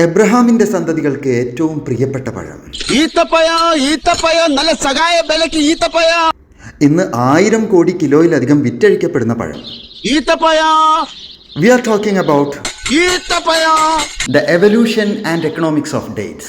എബ്രഹാമിന്റെ സന്തതികൾക്ക് ഏറ്റവും പ്രിയപ്പെട്ട പഴം നല്ല സഹായ വിലക്ക് ഈത്തപ്പയ. ഇന്ന് 1000 കോടി കിലോയിലധികം വിറ്റഴിക്കപ്പെടുന്ന പഴം. We are talking about the evolution and economics of dates.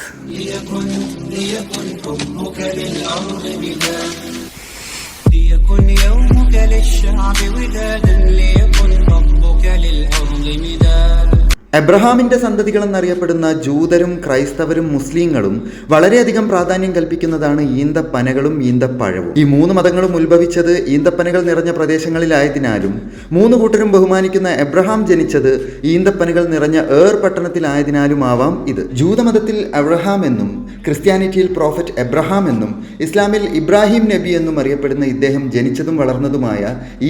ليكن يومك للشعب ودادا ليكن ربك للأرض مدادا. എബ്രഹാമിന്റെ സന്തതികൾ എന്നറിയപ്പെടുന്ന ജൂതരും ക്രൈസ്തവരും മുസ്ലിങ്ങളും വളരെയധികം പ്രാധാന്യം കൽപ്പിക്കുന്നതാണ് ഈന്തപ്പനകളും ഈന്തപ്പഴവും. ഈ 3 മതങ്ങളും ഉത്ഭവിച്ചത് ഈന്തപ്പനകൾ നിറഞ്ഞ പ്രദേശങ്ങളിലായതിനാലും 3 കൂട്ടരും ബഹുമാനിക്കുന്ന എബ്രഹാം ജനിച്ചത് ഈന്തപ്പനകൾ നിറഞ്ഞ പട്ടണത്തിലായതിനാലുമാവാം ഇത്. ജൂതമതത്തിൽ അബ്രഹാം എന്നും ക്രിസ്ത്യാനിറ്റിയിൽ പ്രോഫറ്റ് എബ്രഹാം എന്നും ഇസ്ലാമിൽ ഇബ്രാഹിം നബി എന്നും അറിയപ്പെടുന്ന ഇദ്ദേഹം ജനിച്ചതും വളർന്നതുമായ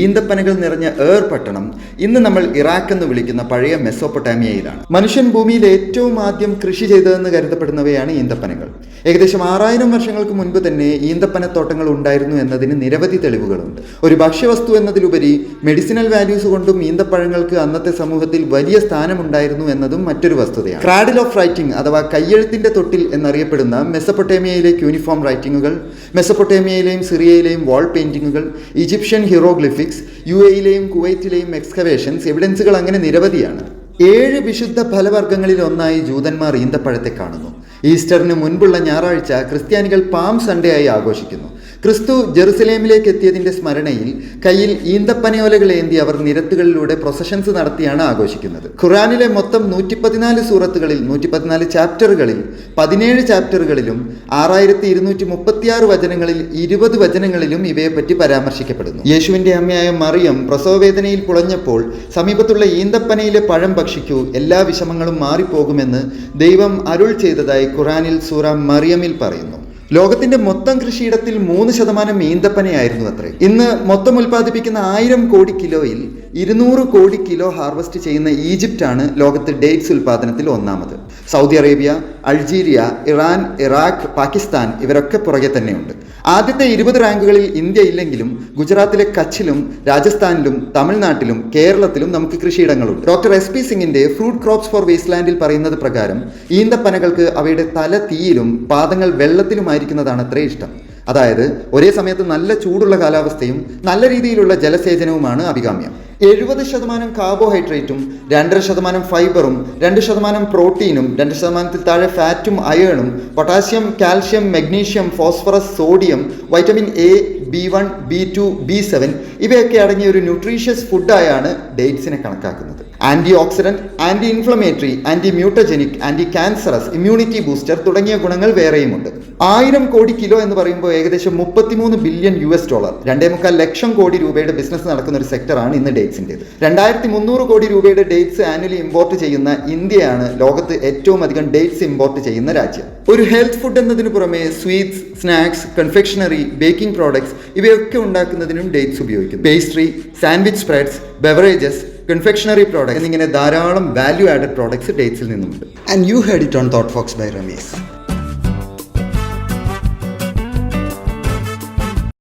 ഈന്തപ്പനകൾ നിറഞ്ഞ പട്ടണം ഇന്ന് നമ്മൾ ഇറാഖ് എന്ന് വിളിക്കുന്ന പഴയ മെസോപ്പൊട്ടാമിയ. മനുഷ്യൻ ഭൂമിയിൽ ഏറ്റവും ആദ്യം കൃഷി ചെയ്തതെന്ന് കരുതപ്പെടുന്നവയാണ് ഈന്തപ്പനകൾ. ഏകദേശം 6000 വർഷങ്ങൾക്ക് മുൻപ് തന്നെ ഈന്തപ്പനത്തോട്ടങ്ങൾ ഉണ്ടായിരുന്നു എന്നതിന് നിരവധി തെളിവുകളുണ്ട്. ഒരു ഭക്ഷ്യവസ്തു എന്നതിലുപരി മെഡിസിനൽ വാല്യൂസ് കൊണ്ടും ഈന്തപ്പഴങ്ങൾക്ക് അന്നത്തെ സമൂഹത്തിൽ വലിയ സ്ഥാനമുണ്ടായിരുന്നു എന്നതും മറ്റൊരു വസ്തുതയാണ്. ക്രാഡിൽ ഓഫ് റൈറ്റിംഗ് അഥവാ കയ്യെഴുത്തിന്റെ തൊട്ടിൽ എന്നറിയപ്പെടുന്ന മെസപ്പൊട്ടേമിയയിലെ ക്യൂനിഫോം റൈറ്റിംഗുകൾ, മെസപ്പൊട്ടേമിയയിലെയും സിറിയയിലെയും വാൾ പെയിന്റിങ്ങുകൾ, ഈജിപ്ഷ്യൻ ഹീറോഗ്ലിഫിക്സ്, UAE-യിലെയും കുവൈറ്റിലെയും എക്സ്കവേഷൻസ്, എവിഡൻസുകൾ അങ്ങനെ നിരവധിയാണ്. 7 വിശുദ്ധ ഫലവർഗ്ഗങ്ങളിൽ ഒന്നായി ജൂതന്മാർ ഈന്തപ്പഴത്തെ കാണുന്നു. ഈസ്റ്ററിന് മുൻപുള്ള ഞായറാഴ്ച ക്രിസ്ത്യാനികൾ പാം സൺഡേ ആയി ആഘോഷിക്കുന്നു. ക്രിസ്തു ജെറുസലേമിലേക്ക് എത്തിയതിൻ്റെ സ്മരണയിൽ കയ്യിൽ ഈന്തപ്പനയോലകൾ ഏന്തി അവർ നിരത്തുകളിലൂടെ പ്രൊസഷൻസ് നടത്തിയാണ് ആഘോഷിക്കുന്നത്. ഖുർആനിലെ മൊത്തം 114 സൂറത്തുകളിൽ 114 ചാപ്റ്ററുകളിൽ 17 ചാപ്റ്ററുകളിലും 6236 വചനങ്ങളിൽ 20 വചനങ്ങളിലും ഇവയെപ്പറ്റി പരാമർശിക്കപ്പെടുന്നു. യേശുവിൻ്റെ അമ്മയായ മറിയം പ്രസവവേദനയിൽ പുളഞ്ഞപ്പോൾ സമീപത്തുള്ള ഈന്തപ്പനയിലെ പഴം ഭക്ഷിക്കൂ, എല്ലാ വിഷമങ്ങളും മാറിപ്പോകുമെന്ന് ദൈവം അരുൾ ചെയ്തതായി ഖുർആനിൽ സൂറ മറിയമിൽ പറയുന്നു. ലോകത്തിന്റെ മൊത്തം കൃഷിയിടത്തിൽ 3% ഈന്തപ്പനയായിരുന്നു അത്രേ. ഇന്ന് മൊത്തം ഉൽപ്പാദിപ്പിക്കുന്ന 1000 കോടി കിലോയിൽ 200 കോടി കിലോ ഹാർവെസ്റ്റ് ചെയ്യുന്ന ഈജിപ്റ്റാണ് ലോകത്ത് ഡേറ്റ്സ് ഉൽപ്പാദനത്തിൽ ഒന്നാമത്. Saudi Arabia, Algeria, Iran, Iraq, Pakistan ഇവരൊക്കെ പുറകെ തന്നെയുണ്ട്. ആദ്യത്തെ 20 റാങ്കുകളിൽ ഇന്ത്യ ഇല്ലെങ്കിലും ഗുജറാത്തിലെ കച്ചിലും രാജസ്ഥാനിലും തമിഴ്നാട്ടിലും കേരളത്തിലും നമുക്ക് കൃഷിയിടങ്ങളുണ്ട്. ഡോക്ടർ SP സിംഗിന്റെ ഫ്രൂട്ട് ക്രോപ്സ് ഫോർ വേസ്റ്റ്ലാൻഡിൽ പറയുന്നത് പ്രകാരം ഈന്തപ്പനകൾക്ക് അവയുടെ തല തീയിലും പാദങ്ങൾ വെള്ളത്തിലുമായിരിക്കുന്നതാണ് അത്രേ ഇഷ്ടം. അതായത് ഒരേ സമയത്ത് നല്ല ചൂടുള്ള കാലാവസ്ഥയും നല്ല രീതിയിലുള്ള ജലസേചനവുമാണ് അഭികാമ്യം. 70% കാർബോഹൈഡ്രേറ്റും 2.5% ഫൈബറും 2% പ്രോട്ടീനും 2%-ൽ താഴെ ഫാറ്റും അയേണും potassium, calcium, magnesium, phosphorus, sodium, vitamin A, B1, B2, B7 ഇവയൊക്കെ അടങ്ങിയ ഒരു ന്യൂട്രീഷ്യസ് ഫുഡായാണ് ഡേറ്റ്സിനെ കണക്കാക്കുന്നത്. Antioxidant, anti inflammatory, anti mutagenic, anti cancerous, immunity booster തുടങ്ങിയ ഗുണങ്ങൾ വേറെയുമുണ്ട്. 1000 കോടി കിലോ എന്ന് പറയുമ്പോൾ ഏകദേശം $33 ബില്യൺ $2.25 ലക്ഷം കോടി രൂപയുടെ ബിസിനസ് നടക്കുന്ന ഒരു സെക്ടറാണ് ഇന്ന് ഡേറ്റ്സിൻ്റെത്. 2300 കോടി രൂപയുടെ ഡേറ്റ്സ് ആനുവലി ഇമ്പോർട്ട് ചെയ്യുന്ന ഇന്ത്യയാണ് ലോകത്ത് ഏറ്റവും അധികം ഡേറ്റ്സ് ഇമ്പോർട്ട് ചെയ്യുന്ന രാജ്യം. ഒരു ഹെൽത്ത് ഫുഡ് എന്നതിനു പുറമെ sweets, snacks, confectionery, baking products ഇവയൊക്കെ ഉണ്ടാക്കുന്നതിനും ഡേറ്റ്സ് ഉപയോഗിക്കുന്നു. Pastry, sandwich spreads, beverages, confectionery products എന്നിങ്ങനെ ധാരാളം വാല്യൂ ആഡഡ് പ്രോഡക്ട്സ് ഡേറ്റ്സിൽ നിന്നുമുണ്ട്. And you heard it on Thought Fox by Ramees.